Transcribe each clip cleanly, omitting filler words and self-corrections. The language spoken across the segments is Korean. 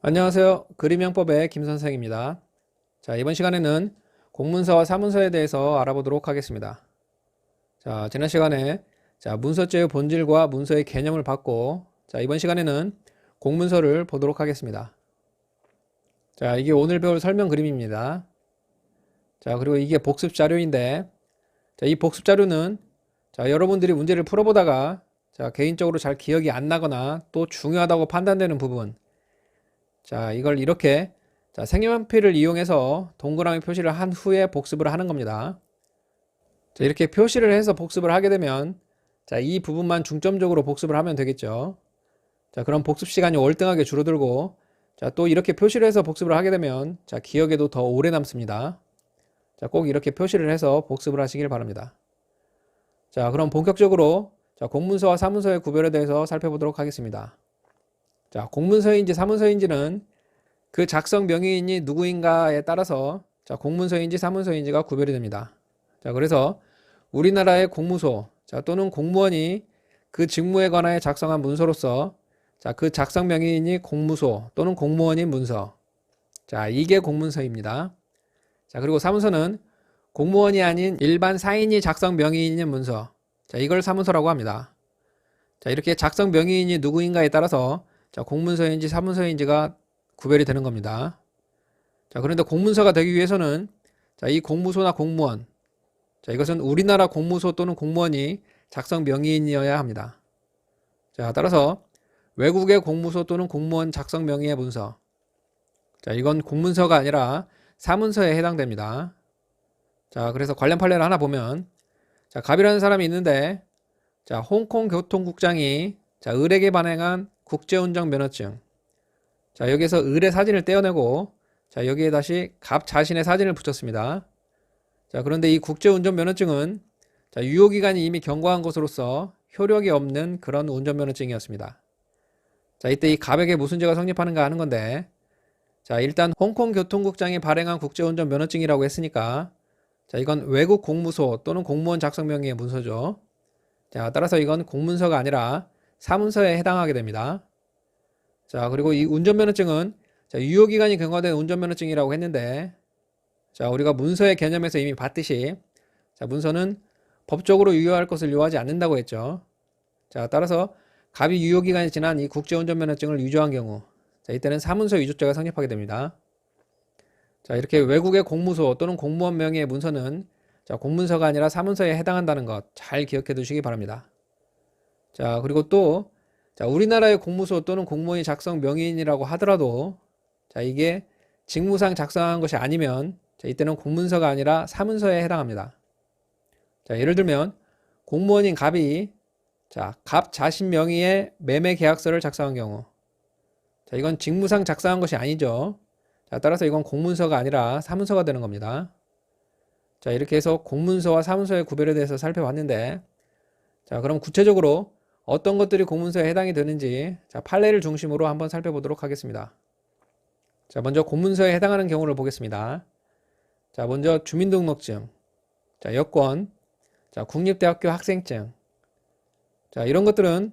안녕하세요. 그림영법의 김선생입니다. 자, 이번 시간에는 공문서와 사문서에 대해서 알아보도록 하겠습니다. 자, 지난 시간에 문서죄의 본질과 문서의 개념을 봤고, 이번 시간에는 공문서를 보도록 하겠습니다. 자, 이게 오늘 배울 설명 그림입니다. 자, 그리고 이게 복습 자료인데, 이 복습 자료는 여러분들이 문제를 풀어보다가 개인적으로 잘 기억이 안 나거나 또 중요하다고 판단되는 부분, 이걸 이렇게 색연필을 이용해서 동그라미 표시를 한 후에 복습을 하는 겁니다. 이렇게 표시를 해서 복습을 하게 되면 이 부분만 중점적으로 복습을 하면 되겠죠. 그럼 복습 시간이 월등하게 줄어들고 또 이렇게 표시를 해서 복습을 하게 되면 기억에도 더 오래 남습니다. 꼭 이렇게 표시를 해서 복습을 하시길 바랍니다. 그럼 본격적으로 공문서와 사문서의 구별에 대해서 살펴보도록 하겠습니다. 공문서인지 사문서인지는 그 작성 명의인이 누구인가에 따라서 공문서인지 사문서인지가 구별이 됩니다. 그래서 우리나라의 공무소 또는 공무원이 그 직무에 관하여 작성한 문서로서 그 작성 명의인이 공무소 또는 공무원인 문서, 이게 공문서입니다. 그리고 사문서는 공무원이 아닌 일반 사인이 작성 명의인인 문서, 이걸 사문서라고 합니다. 이렇게 작성 명의인이 누구인가에 따라서 공문서인지 사문서인지가 구별이 되는 겁니다. 그런데 공문서가 되기 위해서는 이 공무소나 공무원, 이것은 우리나라 공무소 또는 공무원이 작성 명의인이어야 합니다. 따라서 외국의 공무소 또는 공무원 작성 명의의 문서, 이건 공문서가 아니라 사문서에 해당됩니다. 그래서 관련 판례를 하나 보면, 갑이라는 사람이 있는데, 홍콩 교통국장이 을에게 발행한 국제운전 면허증, 여기에서 을의 사진을 떼어내고 여기에 다시 갑 자신의 사진을 붙였습니다. 그런데 이 국제운전 면허증은 유효기간이 이미 경과한 것으로서 효력이 없는 그런 운전면허증이었습니다. 이때 이 갑에게 무슨 죄가 성립하는가 하는 건데, 일단 홍콩 교통국장이 발행한 국제운전 면허증이라고 했으니까 이건 외국 공무소 또는 공무원 작성 명의의 문서죠. 따라서 이건 공문서가 아니라 사문서에 해당하게 됩니다. 그리고 이 운전면허증은 유효기간이 경과된 운전면허증이라고 했는데, 우리가 문서의 개념에서 이미 봤듯이 문서는 법적으로 유효할 것을 요하지 않는다고 했죠. 따라서 갑이 유효기간이 지난 이 국제운전면허증을 위조한 경우, 이때는 사문서 위조죄가 성립하게 됩니다. 이렇게 외국의 공무소 또는 공무원 명의의 문서는 공문서가 아니라 사문서에 해당한다는 것 잘 기억해 두시기 바랍니다. 그리고 또 우리나라의 공무소 또는 공무원이 작성 명의인이라고 하더라도 이게 직무상 작성한 것이 아니면 이때는 공문서가 아니라 사문서에 해당합니다. 예를 들면 공무원인 갑이 갑 자신 명의의 매매 계약서를 작성한 경우, 이건 직무상 작성한 것이 아니죠. 따라서 이건 공문서가 아니라 사문서가 되는 겁니다. 이렇게 해서 공문서와 사문서의 구별에 대해서 살펴봤는데, 그럼 구체적으로 어떤 것들이 공문서에 해당이 되는지 판례를 중심으로 한번 살펴보도록 하겠습니다. 먼저 공문서에 해당하는 경우를 보겠습니다. 먼저 주민등록증, 여권, 국립대학교 학생증, 이런 것들은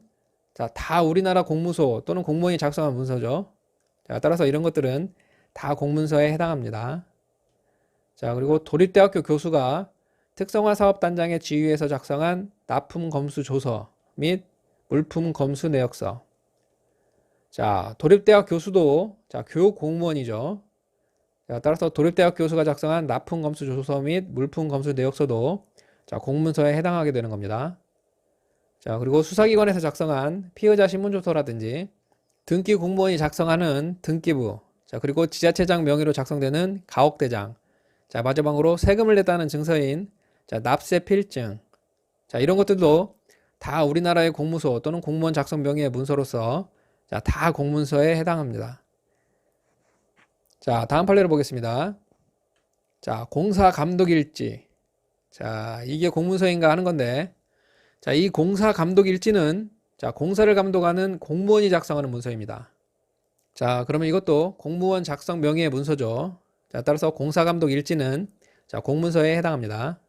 다 우리나라 공무소 또는 공무원이 작성한 문서죠. 따라서 이런 것들은 다 공문서에 해당합니다. 그리고 도립대학교 교수가 특성화사업단장의 지휘에서 작성한 납품 검수 조서 및 물품 검수 내역서. 도립대학 교수도 교육 공무원이죠. 따라서 도립대학 교수가 작성한 납품 검수 조서 및 물품 검수 내역서도 공문서에 해당하게 되는 겁니다. 그리고 수사기관에서 작성한 피의자 신문조서라든지 등기 공무원이 작성하는 등기부, 그리고 지자체장 명의로 작성되는 가옥대장, 마지막으로 세금을 냈다는 증서인 납세 필증, 이런 것들도 다 우리나라의 공무소 또는 공무원 작성 명의의 문서로서 다 공문서에 해당합니다. 다음 판례를 보겠습니다. 공사 감독 일지. 이게 공문서인가 하는 건데, 이 공사 감독 일지는 공사를 감독하는 공무원이 작성하는 문서입니다. 그러면 이것도 공무원 작성 명의의 문서죠. 따라서 공사 감독 일지는 공문서에 해당합니다.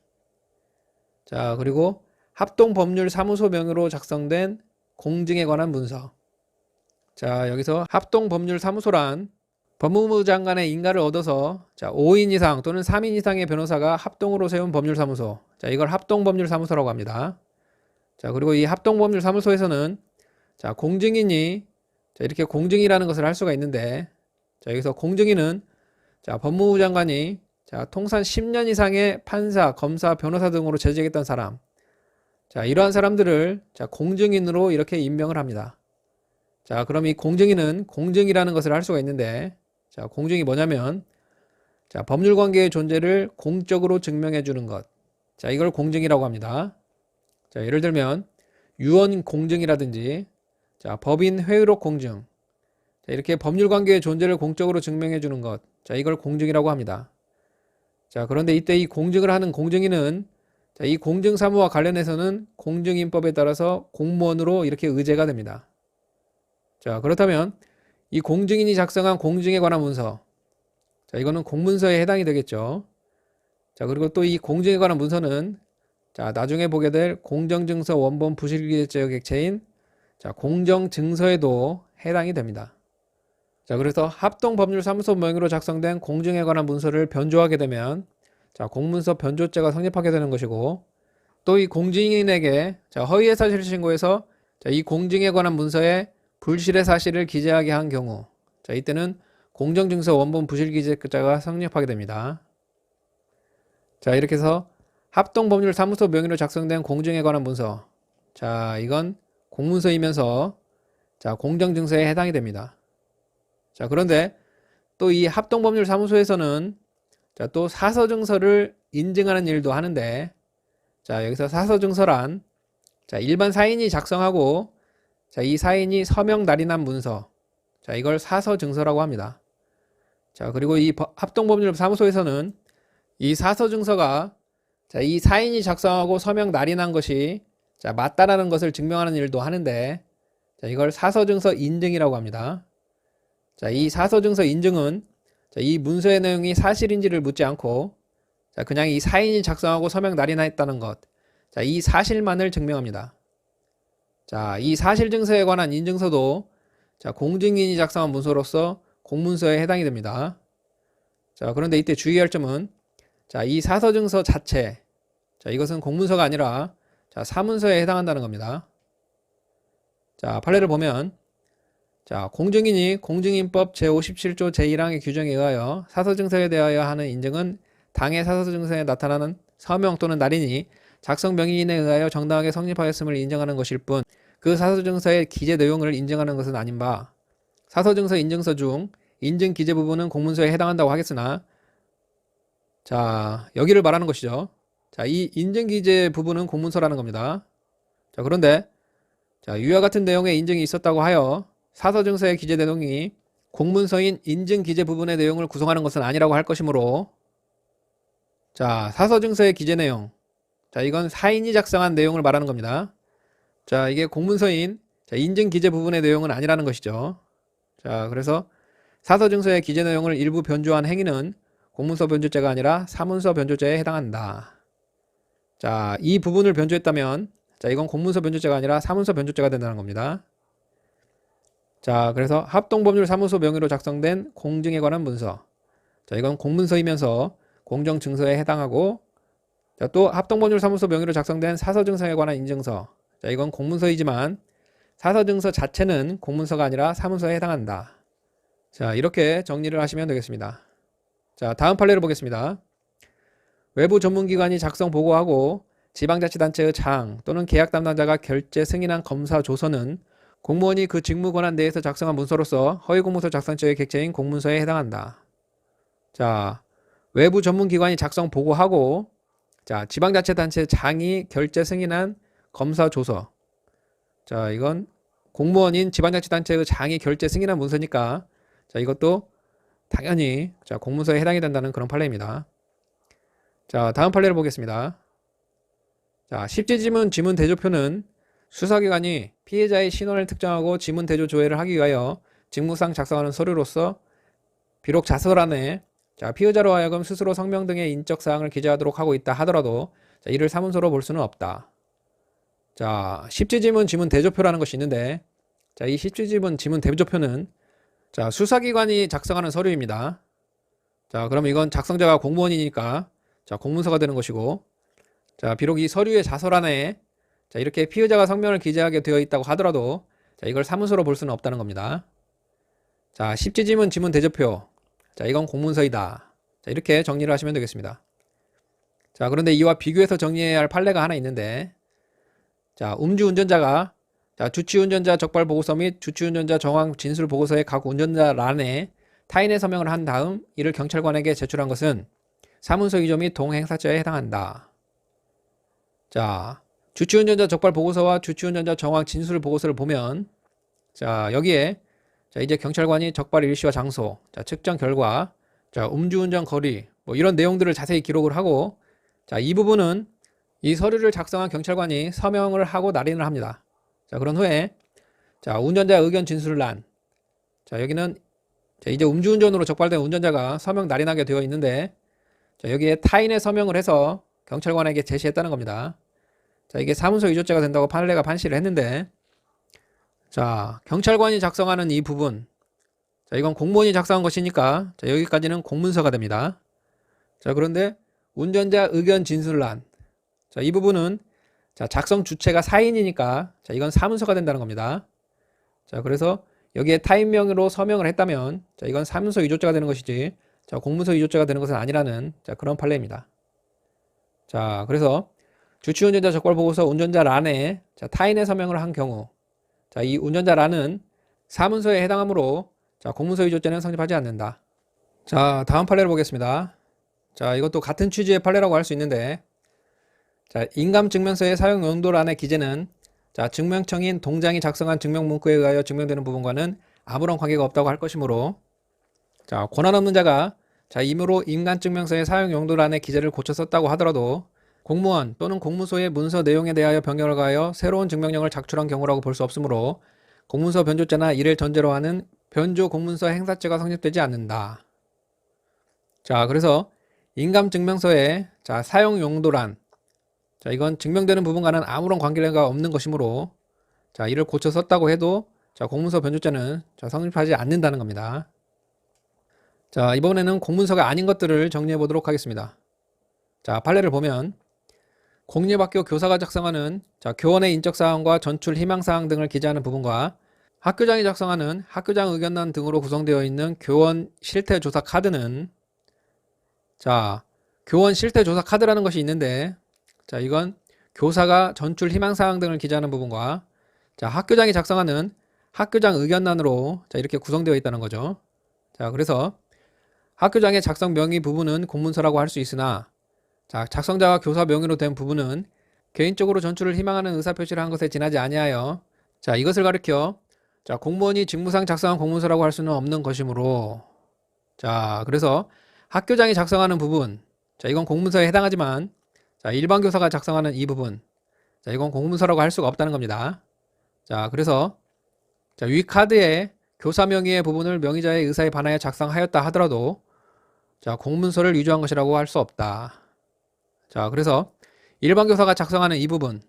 그리고 합동법률사무소 명의로 작성된 공증에 관한 문서. 자, 여기서 합동법률사무소란 법무부 장관의 인가를 얻어서 5인 이상 또는 3인 이상의 변호사가 합동으로 세운 법률사무소. 자, 이걸 합동법률사무소라고 합니다. 자, 그리고 이 합동법률사무소에서는 공증인이 이렇게 공증이라는 것을 할 수가 있는데, 여기서 공증인은 법무부 장관이 통산 10년 이상의 판사, 검사, 변호사 등으로 재직했던 사람. 이러한 사람들을 공증인으로 이렇게 임명을 합니다. 그럼 이 공증인은 공증이라는 것을 할 수가 있는데, 공증이 뭐냐면 법률관계의 존재를 공적으로 증명해 주는 것. 이걸 공증이라고 합니다. 예를 들면 유언 공증이라든지 법인 회의록 공증. 이렇게 법률관계의 존재를 공적으로 증명해 주는 것. 이걸 공증이라고 합니다. 그런데 이때 이 공증을 하는 공증인은 이 공증사무와 관련해서는 공증인법에 따라서 공무원으로 이렇게 의제가 됩니다. 그렇다면 이 공증인이 작성한 공증에 관한 문서. 이거는 공문서에 해당이 되겠죠. 그리고 또 이 공증에 관한 문서는 나중에 보게 될 공정증서 원본 부실기재적 객체인 공정증서에도 해당이 됩니다. 그래서 합동법률사무소 명의로 작성된 공증에 관한 문서를 변조하게 되면 공문서 변조죄가 성립하게 되는 것이고, 또 이 공증인에게 허위의 사실 신고에서 이 공증에 관한 문서에 불실의 사실을 기재하게 한 경우, 이때는 공정증서 원본 부실기재죄가 성립하게 됩니다. 이렇게 해서 합동법률사무소 명의로 작성된 공증에 관한 문서. 이건 공문서이면서 공정증서에 해당이 됩니다. 그런데 또 이 합동법률사무소에서는 또 사서증서를 인증하는 일도 하는데, 여기서 사서증서란 일반 사인이 작성하고 이 사인이 서명 날인한 문서. 이걸 사서증서라고 합니다. 그리고 이 합동법률사무소에서는 이 사서증서가 이 사인이 작성하고 서명 날인한 것이 맞다라는 것을 증명하는 일도 하는데, 이걸 사서증서 인증이라고 합니다. 이 사서증서 인증은 이 문서의 내용이 사실인지를 묻지 않고 그냥 이 사인이 작성하고 서명 날인했다는 것, 이 사실만을 증명합니다. 이 사실증서에 관한 인증서도 공증인이 작성한 문서로서 공문서에 해당이 됩니다. 그런데 이때 주의할 점은 이 사서증서 자체, 이것은 공문서가 아니라 사문서에 해당한다는 겁니다. 판례를 보면 공증인이 공증인법 제57조 제1항의 규정에 의하여 사서증서에 대하여 하는 인증은 당의 사서증서에 나타나는 서명 또는 날인이 작성 명의인에 의하여 정당하게 성립하였음을 인정하는 것일 뿐, 그 사서증서의 기재 내용을 인정하는 것은 아닌 바, 사서증서 인증서 중 인증 기재 부분은 공문서에 해당한다고 하겠으나, 여기를 말하는 것이죠. 이 인증 기재 부분은 공문서라는 겁니다. 그런데 위와 같은 내용의 인증이 있었다고 하여 사서증서의 기재 내용이 공문서인 인증 기재 부분의 내용을 구성하는 것은 아니라고 할 것이므로, 사서증서의 기재 내용, 이건 사인이 작성한 내용을 말하는 겁니다. 이게 공문서인 인증 기재 부분의 내용은 아니라는 것이죠. 그래서 사서증서의 기재 내용을 일부 변조한 행위는 공문서 변조죄가 아니라 사문서 변조죄에 해당한다. 이 부분을 변조했다면 이건 공문서 변조죄가 아니라 사문서 변조죄가 된다는 겁니다. 그래서 합동법률사무소 명의로 작성된 공증에 관한 문서. 이건 공문서이면서 공정증서에 해당하고, 또 합동법률사무소 명의로 작성된 사서증서에 관한 인증서. 이건 공문서이지만 사서증서 자체는 공문서가 아니라 사문서에 해당한다. 이렇게 정리를 하시면 되겠습니다. 다음 판례를 보겠습니다. 외부 전문기관이 작성 보고하고 지방자치단체의 장 또는 계약 담당자가 결재 승인한 검사 조서는 공무원이 그 직무 권한 내에서 작성한 문서로서 허위공문서 작성죄의 객체인 공문서에 해당한다. 외부 전문기관이 작성 보고하고 지방자치단체 장이 결재 승인한 검사 조서. 이건 공무원인 지방자치단체의 장이 결재 승인한 문서니까 이것도 당연히 공문서에 해당이 된다는 그런 판례입니다. 다음 판례를 보겠습니다. 십지지문 지문 대조표는 수사기관이 피해자의 신원을 특정하고 지문 대조 조회를 하기 위하여 직무상 작성하는 서류로서 비록 자서란에 피의자로 하여금 스스로 성명 등의 인적 사항을 기재하도록 하고 있다 하더라도 이를 사문서로 볼 수는 없다. 십지지문 지문 대조표라는 것이 있는데, 자, 이 십지지문 지문 대조표는 자, 수사기관이 작성하는 서류입니다. 자, 그럼 이건 작성자가 공무원이니까 자, 공문서가 되는 것이고, 자, 비록 이 서류의 자서란에 자, 이렇게 피의자가 성명을 기재하게 되어 있다고 하더라도 자, 이걸 사문서로 볼 수는 없다는 겁니다. 자, 십지지문 지문 대조표. 자, 이건 공문서이다. 자, 이렇게 정리를 하시면 되겠습니다. 자, 그런데 이와 비교해서 정리해야 할 판례가 하나 있는데, 자, 음주운전자가 자, 주치운전자 적발 보고서 및 주치운전자 정황 진술 보고서의 각 운전자란에 타인의 서명을 한 다음 이를 경찰관에게 제출한 것은 사문서 위조 및 동행사죄에 해당한다. 자, 주치운전자 적발 보고서와 주치운전자 정황 진술 보고서를 보면, 자, 여기에 자, 이제 경찰관이 적발 일시와 장소, 자, 측정 결과, 자, 음주운전 거리, 뭐 이런 내용들을 자세히 기록을 하고, 자, 이 부분은 이 서류를 작성한 경찰관이 서명을 하고 날인을 합니다. 자, 그런 후에 자, 운전자 의견 진술란. 자, 여기는 자, 이제 음주운전으로 적발된 운전자가 서명 날인하게 되어 있는데, 자, 여기에 타인의 서명을 해서 경찰관에게 제시했다는 겁니다. 자, 이게 사문서 위조죄가 된다고 판례가 판시를 했는데, 자, 경찰관이 작성하는 이 부분, 자, 이건 공무원이 작성한 것이니까 자, 여기까지는 공문서가 됩니다. 자, 그런데 운전자 의견 진술란, 자, 이 부분은 자, 작성 주체가 사인이니까 자, 이건 사문서가 된다는 겁니다. 자, 그래서 여기에 타인명으로 서명을 했다면 자, 이건 사문서 위조죄가 되는 것이지 자, 공문서 위조죄가 되는 것은 아니라는 자, 그런 판례입니다. 자, 그래서 주치운전자 적발보고서 운전자란에 자, 타인의 서명을 한 경우, 자, 이 운전자란은 사문서에 해당하므로 자, 공문서 위조죄는 성립하지 않는다. 자, 다음 판례를 보겠습니다. 자, 이것도 같은 취지의 판례라고 할 수 있는데, 자, 인감증명서의 사용 용도란의 기재는 자, 증명청인 동장이 작성한 증명문구에 의하여 증명되는 부분과는 아무런 관계가 없다고 할 것이므로, 자, 권한 없는 자가 자, 임의로 인감증명서의 사용 용도란의 기재를 고쳐 썼다고 하더라도 공무원 또는 공무소의 문서 내용에 대하여 변경을 가하여 새로운 증명령을 작출한 경우라고 볼 수 없으므로 공문서 변조죄나 이를 전제로 하는 변조 공문서 행사죄가 성립되지 않는다. 자, 그래서 인감증명서의 자, 사용 용도란, 자, 이건 증명되는 부분과는 아무런 관계가 없는 것이므로 자, 이를 고쳐 썼다고 해도 자, 공문서 변조죄는 자, 성립하지 않는다는 겁니다. 자, 이번에는 공문서가 아닌 것들을 정리해 보도록 하겠습니다. 자, 판례를 보면 공립학교 교사가 작성하는 자, 교원의 인적사항과 전출 희망사항 등을 기재하는 부분과 학교장이 작성하는 학교장 의견란 등으로 구성되어 있는 교원 실태조사 카드는 자, 교원 실태조사 카드라는 것이 있는데, 자, 이건 교사가 전출 희망사항 등을 기재하는 부분과 자, 학교장이 작성하는 학교장 의견란으로 자, 이렇게 구성되어 있다는 거죠. 자, 그래서 학교장의 작성 명의 부분은 공문서라고 할 수 있으나 자, 작성자와 교사 명의로 된 부분은 개인적으로 전출을 희망하는 의사표시를 한 것에 지나지 아니하여 자, 이것을 가리켜 자, 공무원이 직무상 작성한 공문서라고 할 수는 없는 것이므로, 자, 그래서 학교장이 작성하는 부분, 자, 이건 공문서에 해당하지만 자, 일반 교사가 작성하는 이 부분, 자, 이건 공문서라고 할 수가 없다는 겁니다. 자, 그래서 자, 위 카드에 교사 명의의 부분을 명의자의 의사에 반하여 작성하였다 하더라도 자, 공문서를 위조한 것이라고 할 수 없다. 자, 그래서 일반 교사가 작성하는 이 부분,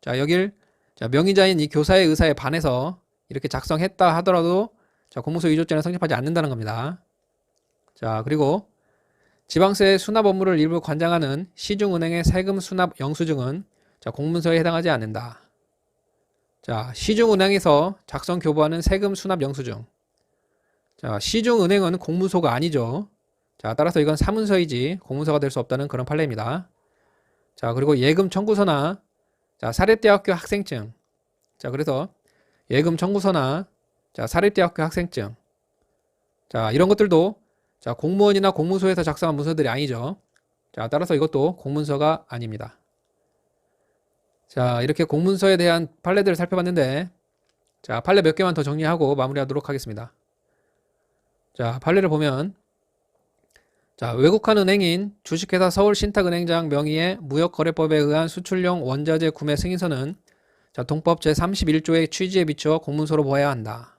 자, 여길 자, 명의자인 이 교사의 의사에 반해서 이렇게 작성했다 하더라도 자, 공문서 위조죄는 성립하지 않는다는 겁니다. 자, 그리고 지방세 수납 업무를 일부 관장하는 시중은행의 세금 수납 영수증은 자, 공문서에 해당하지 않는다. 자, 시중은행에서 작성 교부하는 세금 수납 영수증. 자, 시중은행은 공문서가 아니죠. 자, 따라서 이건 사문서이지 공문서가 될 수 없다는 그런 판례입니다. 자, 그리고 예금 청구서나 자, 사립대학교 학생증. 자, 그래서 예금 청구서나 자, 사립대학교 학생증. 자, 이런 것들도 자, 공무원이나 공무소에서 작성한 문서들이 아니죠. 자, 따라서 이것도 공문서가 아닙니다. 자, 이렇게 공문서에 대한 판례들을 살펴봤는데, 자, 판례 몇 개만 더 정리하고 마무리하도록 하겠습니다. 자, 판례를 보면, 자, 외국한 은행인 주식회사 서울신탁은행장 명의의 무역거래법에 의한 수출용 원자재 구매 승인서는 자, 동법 제31조의 취지에 비추어 공문서로 보아야 한다.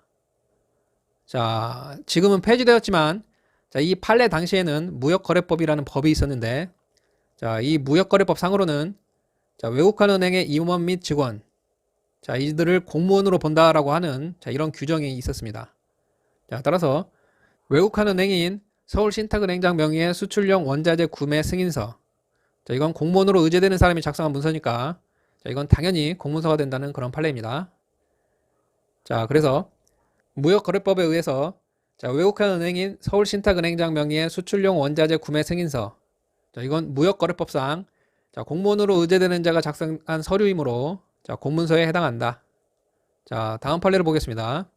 자, 지금은 폐지되었지만 자, 이 판례 당시에는 무역거래법이라는 법이 있었는데, 자, 이 무역거래법 상으로는 자, 외국한 은행의 임원 및 직원, 자, 이들을 공무원으로 본다라고 하는 자, 이런 규정이 있었습니다. 자, 따라서 외국한 은행인 서울신탁은행장 명의의 수출용 원자재 구매 승인서. 자, 이건 공무원으로 의제되는 사람이 작성한 문서니까 자, 이건 당연히 공문서가 된다는 그런 판례입니다. 자, 그래서 무역거래법에 의해서 자, 외국한 은행인 서울신탁은행장 명의의 수출용 원자재 구매 승인서. 자, 이건 무역거래법상 자, 공무원으로 의제되는 자가 작성한 서류이므로 자, 공문서에 해당한다. 자, 다음 판례를 보겠습니다.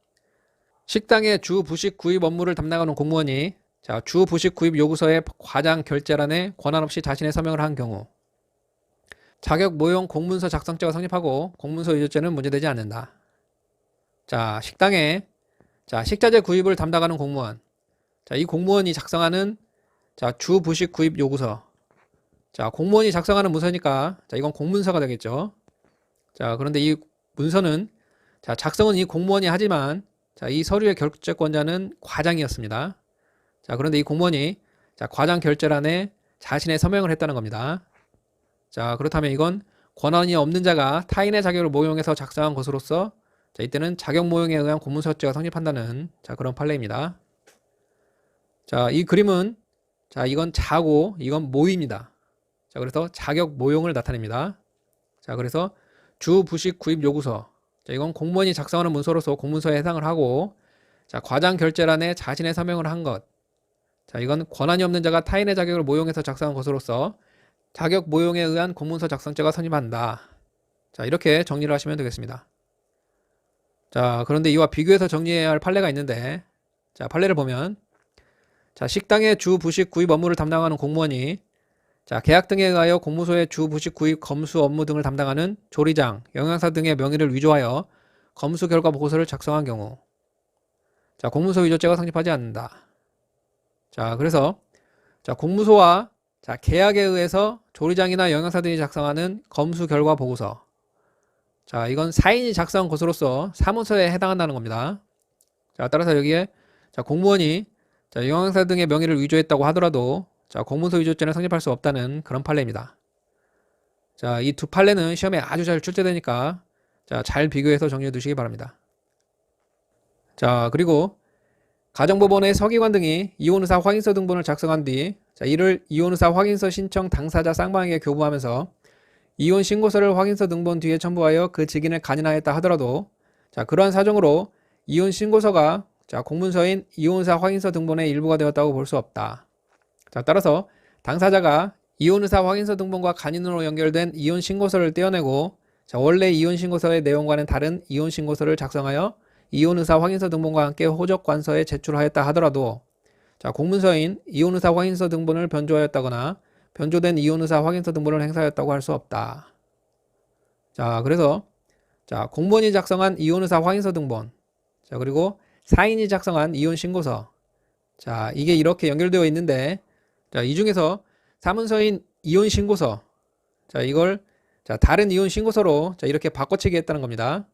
식당의 주 부식 구입 업무를 담당하는 공무원이 자, 주 부식 구입 요구서의 과장 결제란에 권한 없이 자신의 서명을 한 경우 자격 모용 공문서 작성죄가 성립하고 공문서 위조죄는 문제되지 않는다. 자, 식당에 자, 식자재 구입을 담당하는 공무원. 자, 이 공무원이 작성하는 자, 주 부식 구입 요구서. 자, 공무원이 작성하는 문서니까 자, 이건 공문서가 되겠죠. 자, 그런데 이 문서는 자, 작성은 이 공무원이 하지만 자, 이 서류의 결제권자는 과장이었습니다. 자, 그런데 이 공무원이 자, 과장 결제란에 자신의 서명을 했다는 겁니다. 자, 그렇다면 이건 권한이 없는 자가 타인의 자격을 모용해서 작성한 것으로서 자, 이때는 자격 모용에 의한 공문서죄가 성립한다는 자, 그런 판례입니다. 자, 이 그림은 자, 이건 자고 이건 모입니다. 자, 그래서 자격 모용을 나타냅니다. 자, 그래서 주 부식 구입 요구서. 자, 이건 공무원이 작성하는 문서로서 공문서에 해당을 하고 자, 과장 결제란에 자신의 서명을 한 것. 자, 이건 권한이 없는 자가 타인의 자격을 모용해서 작성한 것으로서 자격 모용에 의한 공문서 작성죄가 성립한다. 자, 이렇게 정리를 하시면 되겠습니다. 자, 그런데 이와 비교해서 정리해야 할 판례가 있는데 자, 판례를 보면 자, 식당의 주 부식 구입 업무를 담당하는 공무원이 자, 계약 등에 의하여 공무소의 주 부식 구입 검수 업무 등을 담당하는 조리장, 영양사 등의 명의를 위조하여 검수 결과 보고서를 작성한 경우 자, 공문서 위조죄가 성립하지 않는다. 자, 그래서 자, 공무소와 자, 계약에 의해서 조리장이나 영양사 등이 작성하는 검수 결과 보고서. 자, 이건 사인이 작성한 것으로서 사문서에 해당한다는 겁니다. 자, 따라서 여기에 자, 공무원이 자, 영양사 등의 명의를 위조했다고 하더라도 자, 공문서 위조죄는 성립할 수 없다는 그런 판례입니다. 자, 이 두 판례는 시험에 아주 잘 출제되니까 자, 잘 비교해서 정리해 두시기 바랍니다. 자, 그리고 가정법원의 서기관 등이 이혼의사 확인서 등본을 작성한 뒤 자, 이를 이혼의사 확인서 신청 당사자 쌍방에게 교부하면서 이혼 신고서를 확인서 등본 뒤에 첨부하여 그 직인을 간인하였다 하더라도 자, 그러한 사정으로 이혼 신고서가 자, 공문서인 이혼의사 확인서 등본의 일부가 되었다고 볼 수 없다. 자, 따라서 당사자가 이혼의사 확인서 등본과 간인으로 연결된 이혼 신고서를 떼어내고 자, 원래 이혼 신고서의 내용과는 다른 이혼 신고서를 작성하여 이혼의사 확인서 등본과 함께 호적관서에 제출하였다 하더라도 자, 공문서인 이혼의사 확인서 등본을 변조하였다거나 변조된 이혼의사 확인서 등본을 행사하였다고 할 수 없다. 자, 그래서 자, 공무원이 작성한 이혼의사 확인서 등본 자, 그리고 사인이 작성한 이혼 신고서 자, 이게 이렇게 연결되어 있는데 자, 이 중에서 사문서인 이혼 신고서 자, 이걸 자, 다른 이혼 신고서로 자, 이렇게 바꿔치기 했다는 겁니다.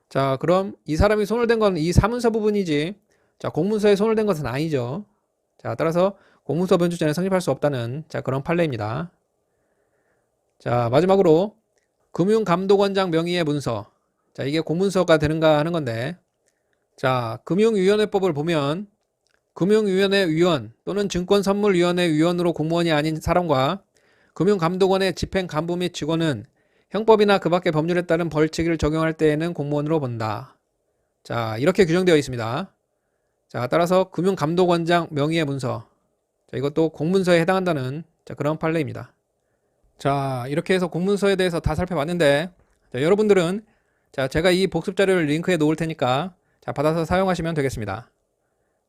자, 그럼 이 사람이 손을 댄 건 이 사문서 부분이지 자, 공문서에 손을 댄 것은 아니죠. 자, 따라서 공문서 변조죄는 성립할 수 없다는 자, 그런 판례입니다. 자, 마지막으로 금융감독원장 명의의 문서. 자, 이게 공문서가 되는가 하는 건데 자, 금융위원회법을 보면 금융위원회 위원 또는 증권선물위원회 위원으로 공무원이 아닌 사람과 금융감독원의 집행간부 및 직원은 형법이나 그 밖의 법률에 따른 벌칙을 적용할 때에는 공무원으로 본다. 자, 이렇게 규정되어 있습니다. 자, 따라서 금융감독원장 명의의 문서. 자, 이것도 공문서에 해당한다는 자, 그런 판례입니다. 자, 이렇게 해서 공문서에 대해서 다 살펴봤는데 자, 여러분들은 자, 제가 이 복습 자료를 링크에 놓을 테니까 자, 받아서 사용하시면 되겠습니다.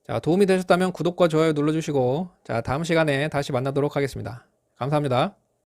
자, 도움이 되셨다면 구독과 좋아요 눌러주시고 자, 다음 시간에 다시 만나도록 하겠습니다. 감사합니다.